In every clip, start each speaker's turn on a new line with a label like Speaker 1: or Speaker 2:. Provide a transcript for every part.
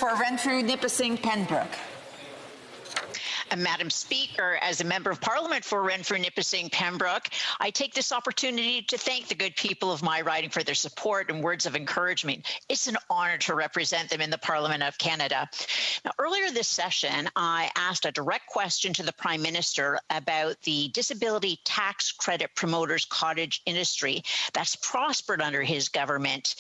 Speaker 1: for Renfrew-Nipissing-Pembroke.
Speaker 2: Madam Speaker, as a Member of Parliament for Renfrew-Nipissing-Pembroke, I take this opportunity to thank the good people of my riding for their support and words of encouragement. It's an honor to represent them in the Parliament of Canada. Now, earlier this session, I asked a direct question to the Prime Minister about the disability tax credit promoters' cottage industry that's prospered under his government.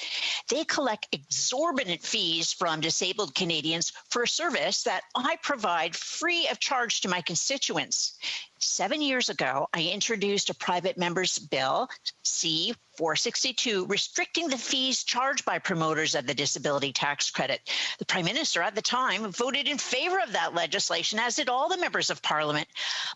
Speaker 2: They collect exorbitant fees from disabled Canadians for a service that I provide free of charge to my constituents. 7 years ago, I introduced a private member's bill, C-462, restricting the fees charged by promoters of the disability tax credit. The Prime Minister at the time voted in favor of that legislation, as did all the members of Parliament.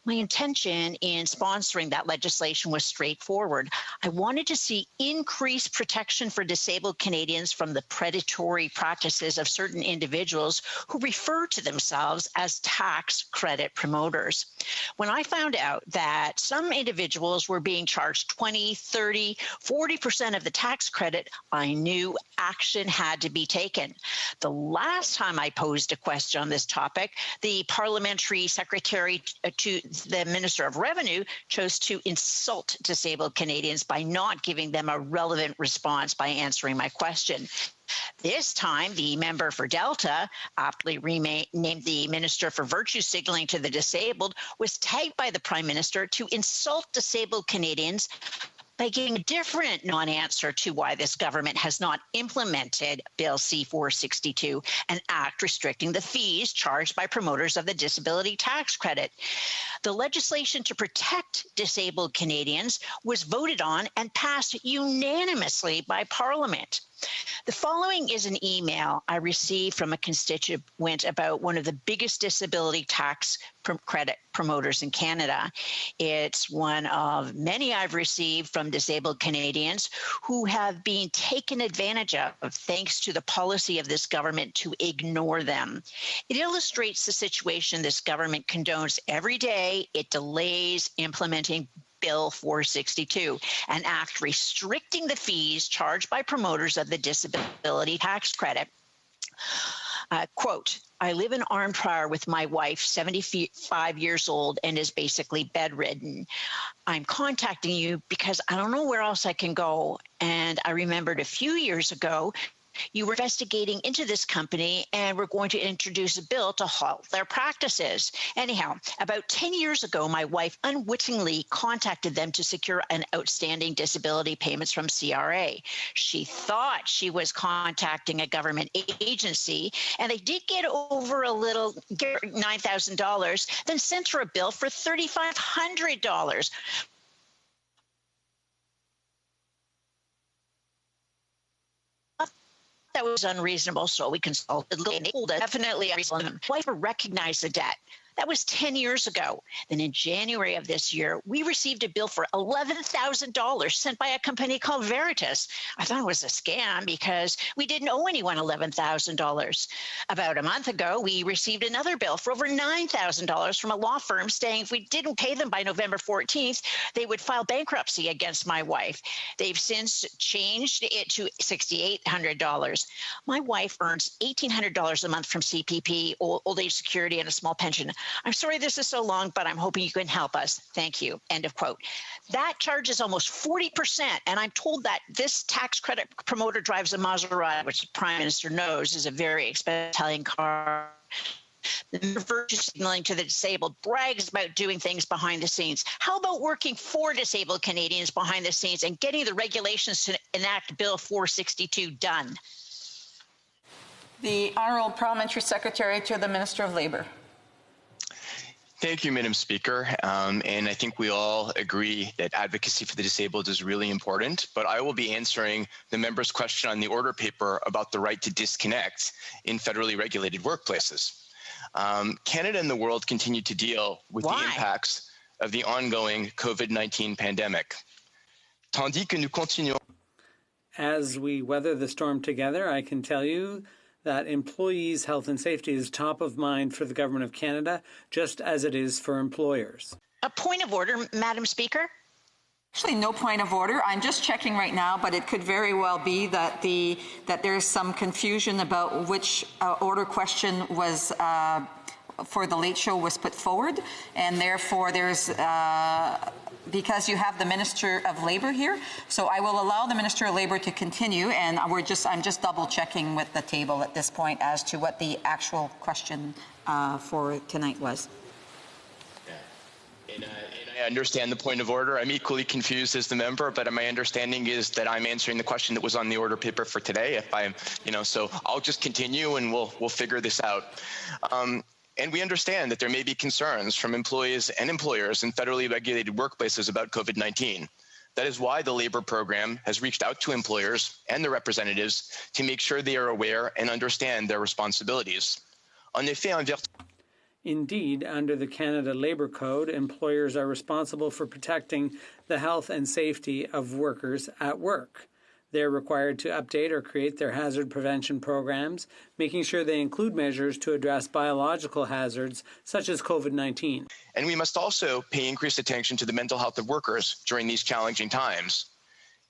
Speaker 2: My intention in sponsoring that legislation was straightforward. I wanted to see increased protection for disabled Canadians from the predatory practices of certain individuals who refer to themselves as tax credit promoters. When I found out that some individuals were being charged 20, 30, 40% of the tax credit, I knew action had to be taken. The last time I posed a question on this topic, the parliamentary secretary to the Minister of Revenue chose to insult disabled Canadians by not giving them a relevant response by answering my question. This time, the member for Delta, aptly named the Minister for Virtue Signaling to the Disabled, was tagged by the Prime Minister to insult disabled Canadians by giving a different non-answer to why this government has not implemented Bill C-462, an act restricting the fees charged by promoters of the disability tax credit. The legislation to protect disabled Canadians was voted on and passed unanimously by Parliament. The following is an email I received from a constituent about one of the biggest disability tax credit promoters in Canada. It's one of many I've received from disabled Canadians who have been taken advantage of thanks to the policy of this government to ignore them. It illustrates the situation this government condones every day. It delays implementing Bill 462, an act restricting the fees charged by promoters of the disability tax credit. Quote, I live in Arnprior with my wife, 75 years old, and is basically bedridden. I'm contacting you because I don't know where else I can go. And I remembered a few years ago, you were investigating into this company and were going to introduce a bill to halt their practices. Anyhow, about 10 years ago, my wife unwittingly contacted them to secure an outstanding disability payments from CRA. She thought she was contacting a government agency, and they did get over a little $9,000, then sent her a bill for $3,500. That was unreasonable, so we consulted. Definitely unreasonable. Wife recognized the debt. That was 10 years ago. Then in January of this year, we received a bill for $11,000 sent by a company called Veritas. I thought it was a scam because we didn't owe anyone $11,000. About a month ago, we received another bill for over $9,000 from a law firm saying if we didn't pay them by November 14th, they would file bankruptcy against my wife. They've since changed it to $6,800. My wife earns $1,800 a month from CPP, old age security, and a small pension. I'm sorry this is so long, but I'm hoping you can help us. Thank you. End of quote. That charge is almost 40%. And I'm told that this tax credit promoter drives a Maserati, which the Prime Minister knows is a very expensive Italian car. The virtue signaling to the disabled brags about doing things behind the scenes. How about working for disabled Canadians behind the scenes and getting the regulations to enact Bill 462 done?
Speaker 1: The Honourable Parliamentary Secretary to the Minister of Labour.
Speaker 3: Thank you, Madam Speaker. And I think we all agree that advocacy for the disabled is really important, but I will be answering the member's question on the order paper about the right to disconnect in federally regulated workplaces. Canada and the world continue to deal with the impacts of the ongoing COVID-19 pandemic. Tandis que nous continuons.
Speaker 4: As we weather the storm together, I can tell you that employees' health and safety is top of mind for the Government of Canada, just as it is for employers.
Speaker 2: A point of order, Madam Speaker.
Speaker 1: Actually, no point of order. I'm just checking right now, but it could very well be that there's some confusion about which order question was for the late show was put forward, and therefore there's because you have the Minister of Labour here, so I will allow the Minister of Labour to continue, and I'm just double checking with the table at this point as to what the actual question for tonight was.
Speaker 3: And I understand the point of order. I'm equally confused as the member, but my understanding is that I'm answering the question that was on the order paper for today. If I'm, so I'll just continue and we'll figure this out. And we understand that there may be concerns from employees and employers in federally regulated workplaces about COVID-19. That is why the labor program has reached out to employers and their representatives to make sure they are aware and understand their responsibilities. En effet,
Speaker 4: Indeed, under the Canada Labour Code, employers are responsible for protecting the health and safety of workers at work. They're required to update or create their hazard prevention programs, making sure they include measures to address biological hazards such as COVID-19.
Speaker 3: And we must also pay increased attention to the mental health of workers during these challenging times.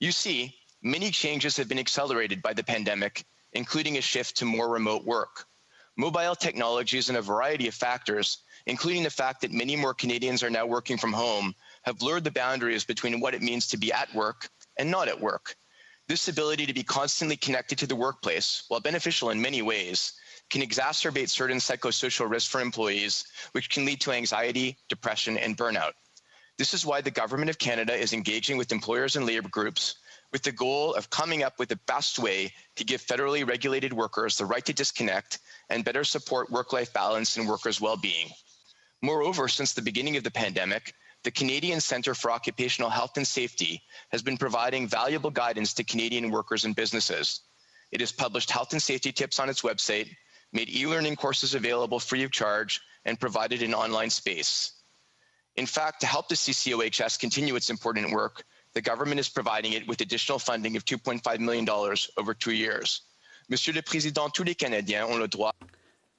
Speaker 3: You see, many changes have been accelerated by the pandemic, including a shift to more remote work. Mobile technologies and a variety of factors, including the fact that many more Canadians are now working from home, have blurred the boundaries between what it means to be at work and not at work. This ability to be constantly connected to the workplace, while beneficial in many ways, can exacerbate certain psychosocial risks for employees, which can lead to anxiety, depression, and burnout. This is why the Government of Canada is engaging with employers and labor groups with the goal of coming up with the best way to give federally regulated workers the right to disconnect and better support work-life balance and workers' well-being. Moreover, since the beginning of the pandemic, the Canadian Centre for Occupational Health and Safety has been providing valuable guidance to Canadian workers and businesses. It has published health and safety tips on its website, made e-learning courses available free of charge, and provided an online space. In fact, to help the CCOHS continue its important work, the government is providing it with additional funding of $2.5 million over 2 years. Monsieur le Président, tous les Canadiens ont le droit.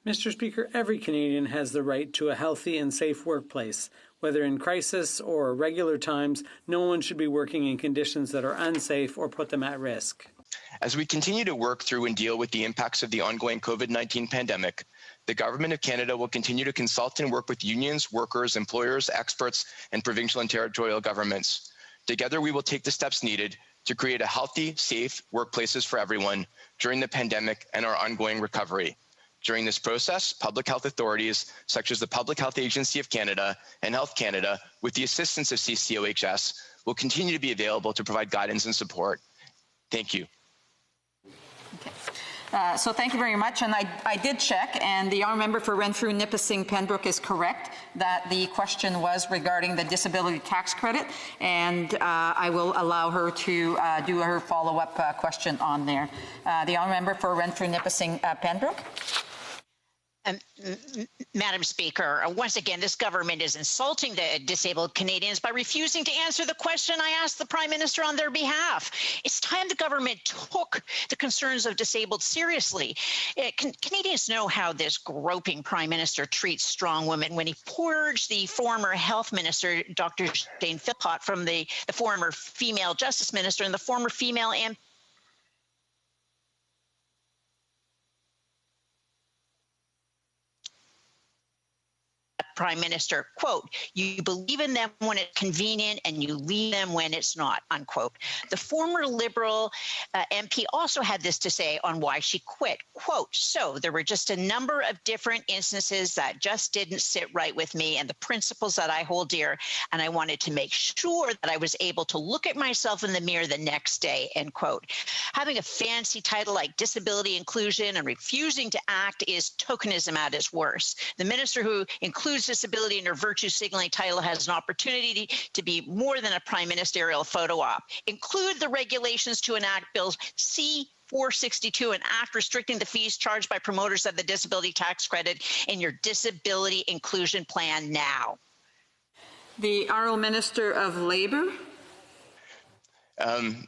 Speaker 4: Mr. Speaker, every Canadian has the right to a healthy and safe workplace. Whether in crisis or regular times, no one should be working in conditions that are unsafe or put them at risk.
Speaker 3: As we continue to work through and deal with the impacts of the ongoing COVID-19 pandemic, the Government of Canada will continue to consult and work with unions, workers, employers, experts, and provincial and territorial governments. Together, we will take the steps needed to create a healthy, safe workplaces for everyone during the pandemic and our ongoing recovery. During this process, public health authorities, such as the Public Health Agency of Canada and Health Canada, with the assistance of CCOHS, will continue to be available to provide guidance and support. Thank you.
Speaker 1: So thank you very much, and I did check, and the honourable member for Renfrew-Nipissing-Pembroke is correct that the question was regarding the disability tax credit, and I will allow her to do her follow-up question on there. The honourable member for Renfrew-Nipissing-Pembroke.
Speaker 2: Madam Speaker, once again, this government is insulting the disabled Canadians by refusing to answer the question I asked the Prime Minister on their behalf. It's time the government took the concerns of disabled seriously. Canadians know how this groping Prime Minister treats strong women when he purged the former Health Minister, Dr. Jane Philpott, from the former female Justice Minister and the former female MP. Prime Minister, quote, "You believe in them when it's convenient and you leave them when it's not," unquote. The former Liberal MP also had this to say on why she quit, quote, "So there were just a number of different instances that just didn't sit right with me and the principles that I hold dear, and I wanted to make sure that I was able to look at myself in the mirror the next day," end quote. Having a fancy title like disability inclusion and refusing to act is tokenism at its worst. The minister who includes disability in her virtue signaling title has an opportunity to be more than a prime ministerial photo op. Include the regulations to enact Bill C-462, an act restricting the fees charged by promoters of the disability tax credit in your disability inclusion plan now.
Speaker 1: The Honourable Minister of Labour.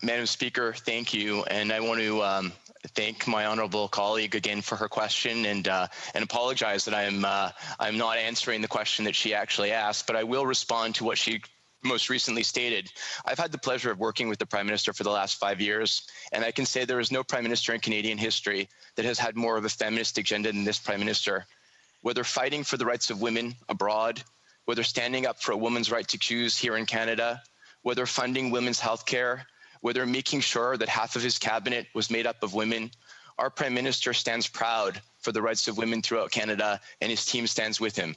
Speaker 3: Madam Speaker, thank you, and I want to thank my honourable colleague again for her question, and apologize that I'm not answering the question that she actually asked, but I will respond to what she most recently stated, I've had the pleasure of working with the Prime Minister for the last 5 years, and I can say there is no Prime Minister in Canadian history that has had more of a feminist agenda than this Prime Minister. Whether fighting for the rights of women abroad, whether standing up for a woman's right to choose here in Canada, whether funding women's health care, whether making sure that half of his cabinet was made up of women, our Prime Minister stands proud for the rights of women throughout Canada, and his team stands with him.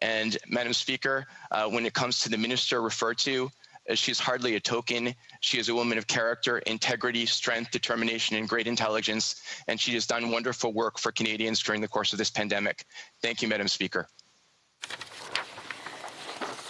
Speaker 3: And Madam Speaker, when it comes to the minister referred to, she's hardly a token. She is a woman of character, integrity, strength, determination, and great intelligence, and she has done wonderful work for Canadians during the course of this pandemic. Thank you, Madam Speaker.